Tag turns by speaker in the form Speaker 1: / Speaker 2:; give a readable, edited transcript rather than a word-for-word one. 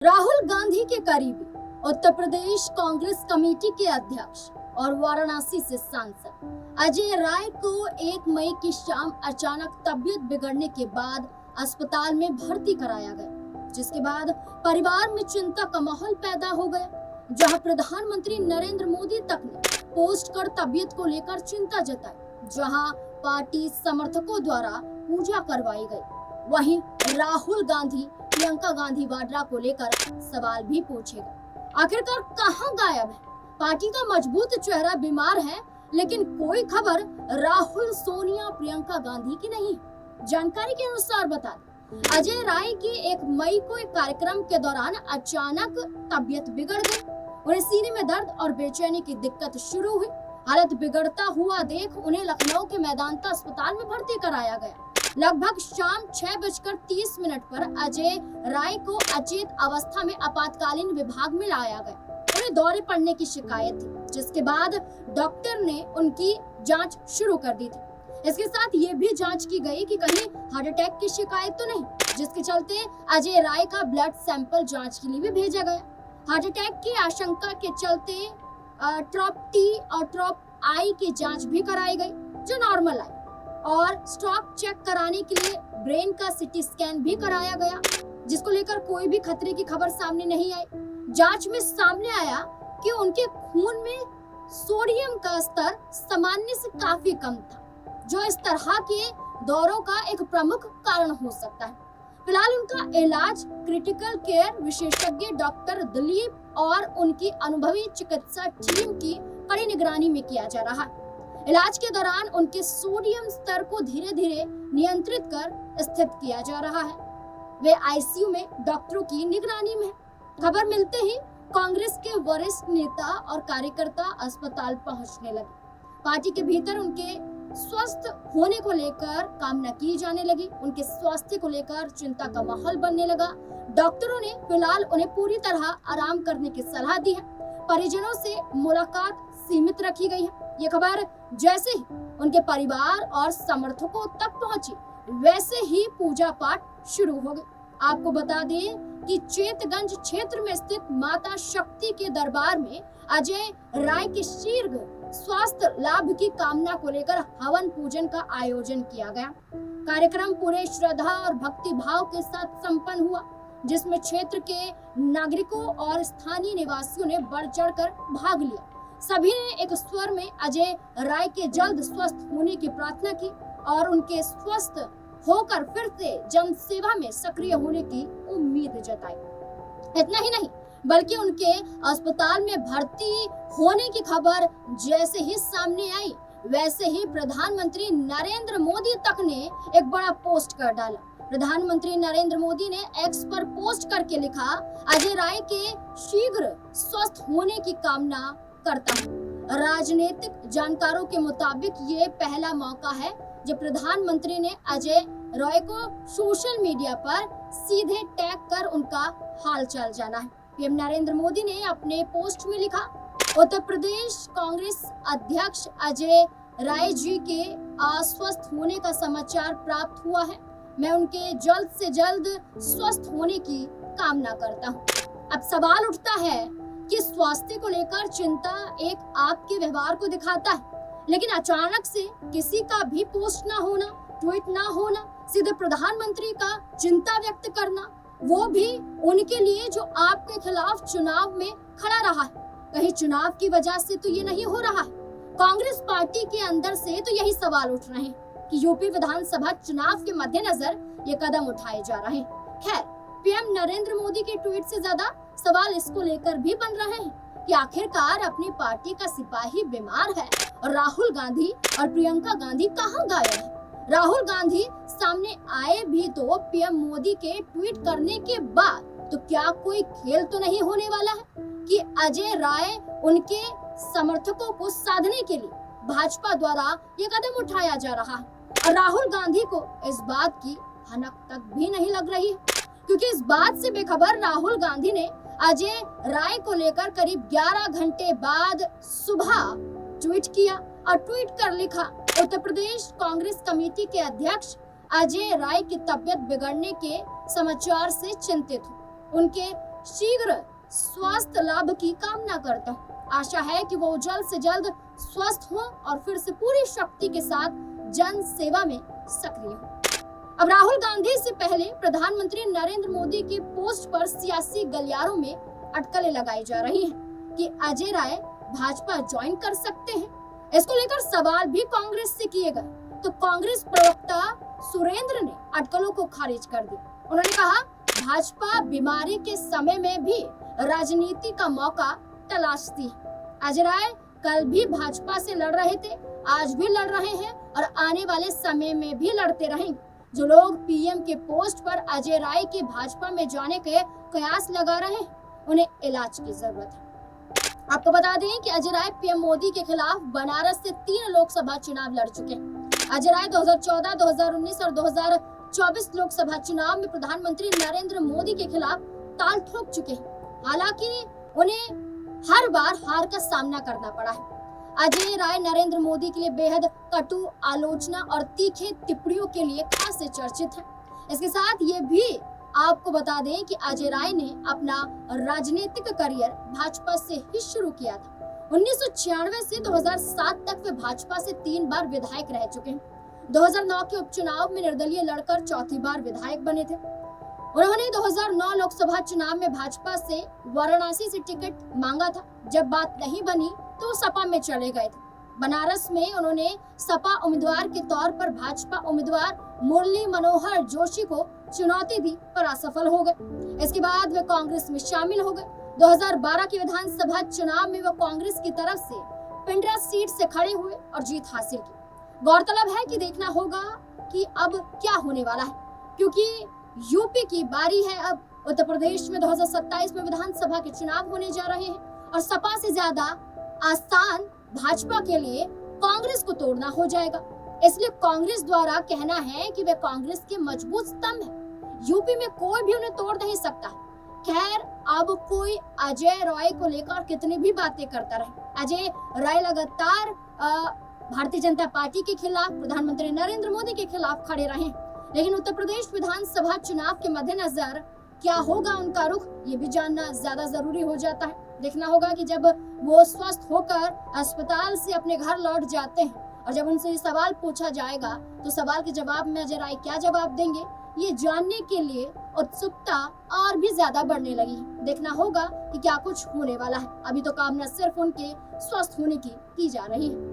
Speaker 1: राहुल गांधी के करीबी, उत्तर प्रदेश कांग्रेस कमेटी के अध्यक्ष और वाराणसी से सांसद अजय राय को 1 मई की शाम अचानक तबीयत बिगड़ने के बाद अस्पताल में भर्ती कराया गया, जिसके बाद परिवार में चिंता का माहौल पैदा हो गया। जहां प्रधानमंत्री नरेंद्र मोदी तक ने पोस्ट कर तबीयत को लेकर चिंता जताई, जहां पार्टी समर्थकों द्वारा पूजा करवाई गई, वहीं राहुल गांधी प्रियंका गांधी वाड्रा को लेकर सवाल भी पूछे गए। आखिरकार कहां गायब है? पार्टी का मजबूत चेहरा बीमार है, लेकिन कोई खबर राहुल, सोनिया, प्रियंका गांधी की नहीं। जानकारी के अनुसार बता दें, अजय राय की 1 मई को एक कार्यक्रम के दौरान अचानक तबीयत बिगड़ गई। उन्हें सीने में दर्द और बेचैनी की दिक्कत शुरू हुई। हालत बिगड़ता हुआ देख उन्हें लखनऊ के मेदांता अस्पताल में भर्ती कराया गया। लगभग शाम 6:30 पर अजय राय को अचेत अवस्था में आपातकालीन विभाग में लाया गया। उन्हें दौरे पड़ने की शिकायत थी, जिसके बाद डॉक्टर ने उनकी जांच शुरू कर दी थी। इसके साथ ये भी जांच की गई कि कहीं हार्ट अटैक की शिकायत तो नहीं, जिसके चलते अजय राय का ब्लड सैंपल जांच के लिए भी भेजा गया। हार्ट अटैक की आशंका के चलते ट्रॉप टी और ट्रॉप आई की जांच भी कराई गई, जो नॉर्मल आई, और स्ट्रोक चेक कराने के लिए ब्रेन का सीटी स्कैन भी कराया गया, जिसको लेकर कोई भी खतरे की खबर सामने नहीं आई। जांच में सामने आया कि उनके खून में सोडियम का स्तर सामान्य से काफी कम था, जो इस तरह के दौरों का एक प्रमुख कारण हो सकता है। फिलहाल उनका इलाज क्रिटिकल केयर विशेषज्ञ डॉक्टर दिलीप और उनकी अनुभवी चिकित्सा टीम की कड़ी निगरानी में किया जा रहा है। इलाज के दौरान उनके सोडियम स्तर को धीरे धीरे नियंत्रित कर स्थित किया जा रहा है। वे आईसीयू में डॉक्टरों की निगरानी में। खबर मिलते ही कांग्रेस के वरिष्ठ नेता और कार्यकर्ता अस्पताल पहुंचने लगे। पार्टी के भीतर उनके स्वस्थ होने को लेकर कामना की जाने लगी। उनके स्वास्थ्य को लेकर चिंता का माहौल बनने लगा। डॉक्टरों ने फिलहाल उन्हें पूरी तरह आराम करने की सलाह दी है। परिजनों से मुलाकात सीमित रखी गई है। ये खबर जैसे ही उनके परिवार और समर्थकों तक पहुंची, वैसे ही पूजा पाठ शुरू हो गए। आपको बता दें कि चेतगंज क्षेत्र में स्थित माता शक्ति के दरबार में अजय राय के शीघ्र स्वास्थ्य लाभ की कामना को लेकर हवन पूजन का आयोजन किया गया। कार्यक्रम पूरे श्रद्धा और भक्ति भाव के साथ संपन्न हुआ, जिसमें क्षेत्र के नागरिकों और स्थानीय निवासियों ने बढ़ चढ़कर भाग लिया। सभी ने एक स्वर में अजय राय के जल्द स्वस्थ होने की प्रार्थना की और उनके स्वस्थ होकर फिर से जन सेवा में सक्रिय होने की उम्मीद जताई। इतना ही नहीं, बल्कि उनके अस्पताल में भर्ती होने की खबर जैसे ही सामने आई, वैसे ही प्रधानमंत्री नरेंद्र मोदी तक ने एक बड़ा पोस्ट कर डाला। प्रधानमंत्री नरेंद्र मोदी ने एक्स पर पोस्ट करके लिखा, अजय राय के शीघ्र स्वस्थ होने की कामना करता हूं। राजनीतिक जानकारों के मुताबिक ये पहला मौका है जब प्रधानमंत्री ने अजय राय को सोशल मीडिया पर सीधे टैग कर उनका हालचाल जाना है। पीएम नरेंद्र मोदी ने अपने पोस्ट में लिखा, उत्तर प्रदेश कांग्रेस अध्यक्ष अजय राय जी के अस्वस्थ होने का समाचार प्राप्त हुआ है। मैं उनके जल्द से जल्द स्वस्थ होने की कामना करता हूँ। अब सवाल उठता है कि स्वास्थ्य को लेकर चिंता एक आपके व्यवहार को दिखाता है, लेकिन अचानक से किसी का भी पोस्ट ना होना, ट्वीट ना होना, सीधे प्रधानमंत्री का चिंता व्यक्त करना, वो भी उनके लिए जो आपके खिलाफ चुनाव में खड़ा रहा है। कहीं चुनाव की वजह से तो ये नहीं हो रहा है। कांग्रेस पार्टी के अंदर से तो यही सवाल उठ रहे हैं कि यूपी विधानसभा चुनाव के मद्देनजर ये कदम उठाए जा रहे हैं। खैर, पीएम नरेंद्र मोदी के ट्वीट से ज्यादा सवाल इसको लेकर भी बन रहे हैं कि आखिरकार अपनी पार्टी का सिपाही बीमार है और राहुल गांधी और प्रियंका गांधी कहां गायब है। राहुल गांधी सामने आए भी तो पीएम मोदी के ट्वीट करने के बाद, तो क्या कोई खेल तो नहीं होने वाला है कि अजय राय उनके समर्थकों को साधने के लिए भाजपा द्वारा ये कदम उठाया जा रहा है। और राहुल गांधी को इस बात की भनक तक भी नहीं लग रही है, क्योंकि इस बात से बेखबर राहुल गांधी ने अजय राय को लेकर करीब 11 घंटे बाद सुबह ट्वीट किया और ट्वीट कर लिखा, उत्तर प्रदेश कांग्रेस कमेटी के अध्यक्ष अजय राय की तबीयत बिगड़ने के समाचार से चिंतित हूँ। उनके शीघ्र स्वास्थ्य लाभ की कामना करता हूँ। आशा है कि वो जल्द से जल्द स्वस्थ हो और फिर से पूरी शक्ति के साथ जन सेवा में सक्रिय हो। अब राहुल गांधी से पहले प्रधानमंत्री नरेंद्र मोदी के पोस्ट पर सियासी गलियारों में अटकलें लगाई जा रही हैं कि अजय राय भाजपा ज्वाइन कर सकते हैं। इसको लेकर सवाल भी कांग्रेस से किए गए तो कांग्रेस प्रवक्ता सुरेंद्र ने अटकलों को खारिज कर दिया। उन्होंने कहा, भाजपा बीमारी के समय में भी राजनीति का मौका तलाशती है। अजय राय कल भी भाजपा से लड़ रहे थे, आज भी लड़ रहे हैं और आने वाले समय में भी लड़ते रहेंगे। जो लोग पीएम के पोस्ट पर अजय राय के भाजपा में जाने के कयास लगा रहे हैं, उन्हें इलाज की जरूरत है। आपको बता दें कि अजय राय पीएम मोदी के खिलाफ बनारस से 3 लोकसभा चुनाव लड़ चुके हैं। अजय राय 2014, 2019 और 2024 लोकसभा चुनाव में प्रधानमंत्री नरेंद्र मोदी के खिलाफ ताल ठोक चुके हैं। हालांकि उन्हें हर बार हार का सामना करना पड़ा है। अजय राय नरेंद्र मोदी के लिए बेहद कटु आलोचना और तीखे टिप्पणियों के लिए खासे चर्चित हैं। इसके साथ ये भी आपको बता दें कि अजय राय ने अपना राजनीतिक करियर भाजपा से ही शुरू किया था। 1996 से 2007 तक वे भाजपा से 3 बार विधायक रह चुके हैं। 2009 के उपचुनाव में निर्दलीय लड़कर चौथी बार विधायक बने थे। उन्होंने 2009 लोकसभा चुनाव में भाजपा से वाराणसी से टिकट मांगा था। जब बात नहीं बनी तो सपा में चले गए थे। बनारस में उन्होंने सपा उम्मीदवार के तौर पर भाजपा उम्मीदवार मुरली मनोहर जोशी को चुनौती दी पर असफल हो गए। इसके बाद वे कांग्रेस में शामिल हो गए। 2012 के विधानसभा चुनाव में वे कांग्रेस की तरफ से पिंडरा सीट से खड़े हुए और जीत हासिल की। गौरतलब है कि देखना होगा कि अब क्या होने वाला है, क्योंकि यूपी की बारी है। अब उत्तर प्रदेश में 2027 में विधानसभा के चुनाव होने जा रहे हैं और सपा से ज्यादा आसान भाजपा के लिए कांग्रेस को तोड़ना हो जाएगा। इसलिए कांग्रेस द्वारा कहना है कि वे कांग्रेस के मजबूत स्तंभ हैं। यूपी में कोई भी उन्हें तोड़ नहीं सकता। खैर, अब कोई अजय राय को लेकर कितनी भी बातें करता रहे, अजय राय लगातार भारतीय जनता पार्टी के खिलाफ, प्रधानमंत्री नरेंद्र मोदी के खिलाफ खड़े रहे। लेकिन उत्तर प्रदेश विधानसभा चुनाव के मद्देनजर क्या होगा उनका रुख, ये भी जानना ज्यादा जरूरी हो जाता है। देखना होगा कि जब वो स्वस्थ होकर अस्पताल से अपने घर लौट जाते हैं और जब उनसे ये सवाल पूछा जाएगा तो सवाल के जवाब में अजय राय क्या जवाब देंगे, ये जानने के लिए उत्सुकता और भी ज्यादा बढ़ने लगी है। देखना होगा कि क्या कुछ होने वाला है। अभी तो कामना सिर्फ उनके स्वस्थ होने की जा रही है।